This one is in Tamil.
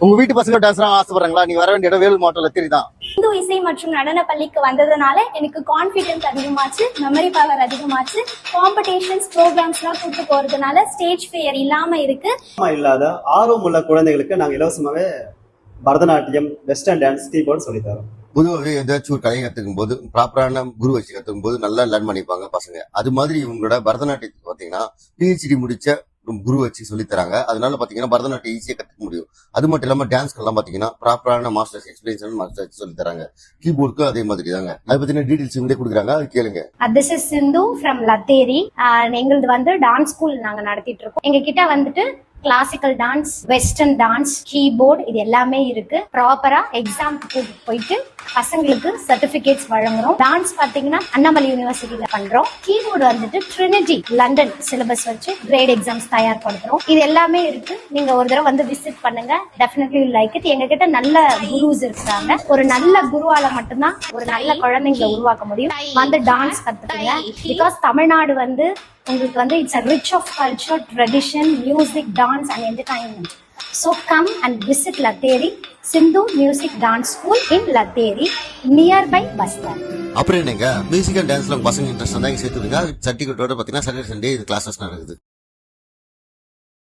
உங்க வீட்டு பசங்க டான்ஸ் ஆசைப்படுறாங்களா? நீ வர வேண்டிய இடம் வேலூர் மாவட்டத்துல தெரியுதான். இந்து இசை மற்றும் நடன பள்ளிக்கு வந்ததுனால எனக்கு கான்பிடன்ஸ் அதிகமாச்சு, மெமரி பவர் அதிகமாச்சு. காம்படிஷன்ஸ் ப்ரோக்ராம்ஸ் எல்லாம் கூட்டு போறதுனால ஸ்டேஜ் ஃபியர் இல்லாம இருக்கு. இல்லாத ஆர்வம் உள்ள குழந்தைகளுக்கு நாங்க இலவசமாவே பரதநாட்டியம், வெஸ்டர்ன் டான்ஸ், கீபோர்டு சொல்லி தரோம். பொதுவாகவே ஏதாச்சும் ஒரு கலையை கத்துக்கும் போது ப்ராப்பரான குரு வச்சு கத்துக்கும் போது நல்லா லேர்ன் பண்ணிப்பாங்க பசங்க. அது மாதிரி இவங்களோட பரதநாட்டியத்துக்கு பாத்தீங்கன்னா பிஹெச்டி முடிச்ச குரு வச்சு சொல்லி தராங்க. அதனால பாத்தீங்கன்னா பரதநாட்டியம் ஈஸியா கத்துக்க முடியும். அது மட்டும் இல்லாம டான்ஸ்க்கு எல்லாம் பாத்தீங்கன்னா ப்ராப்பரான மாஸ்டர்ஸ் எக்ஸ்பீரியன்ஸ் மாஸ்டர்ஸ் சொல்லி தராங்க. கீபோர்டுக்கும் அதே மாதிரி தாங்க. அதை பத்தின டீடைல்ஸ் இவங்களே கொடுக்குறாங்க, அது கேளுங்க. This is Sindhu from Latheri. எங்களது வந்து டான்ஸ் ஸ்கூல் நாங்க நடத்திட்டு இருக்கோம். எங்க கிட்ட வந்துட்டு classical dance, western dance, keyboard இது எல்லாமே இருக்கு. ப்ராப்பரா எக்ஸாம்க்கு போயிட்டு பசங்களுக்கு சர்டிபிகேட்ஸ் வழங்குறோம். டான்ஸ் பாத்தீங்கன்னா அண்ணாமலை யூனிவர்சிட்டியில பண்றோம். கீபோர்டு வந்துட்டு ட்ரினிட்டி லண்டன் சிலபஸ் வச்சு கிரேட் எக்ஸாம்ஸ் தயார்படுத்துறோம். இது எல்லாமே இருக்கு. நீங்க ஒரு தடவை வந்து விசிட் பண்ணுங்க. Definitely like it. எங்க கிட்ட நல்ல குருஸ் இருக்காங்க. ஒரு நல்ல குருவால மட்டும்தான் ஒரு நல்ல குழந்தைங்களை உருவாக்க முடியும். வந்து டான்ஸ் கத்துக்குங்க. பிகாஸ் தமிழ்நாடு வந்து உங்களுக்கு வந்து it's a rich of culture, tradition, music, dance and entertainment. So come and visit Latheri, Sindhu Music Dance School in Latheri, nearby bus stand. அப்புறம் என்னங்க மியூசிக் அண்ட் டான்ஸ்ல பசங்க இன்ட்ரெஸ்ட் தான் சேர்த்துருங்க. சர்டிபிகேட்டோட பாத்தீங்கன்னா சாட்டர்டே சண்டே இது கிளாஸஸ் நடக்குது.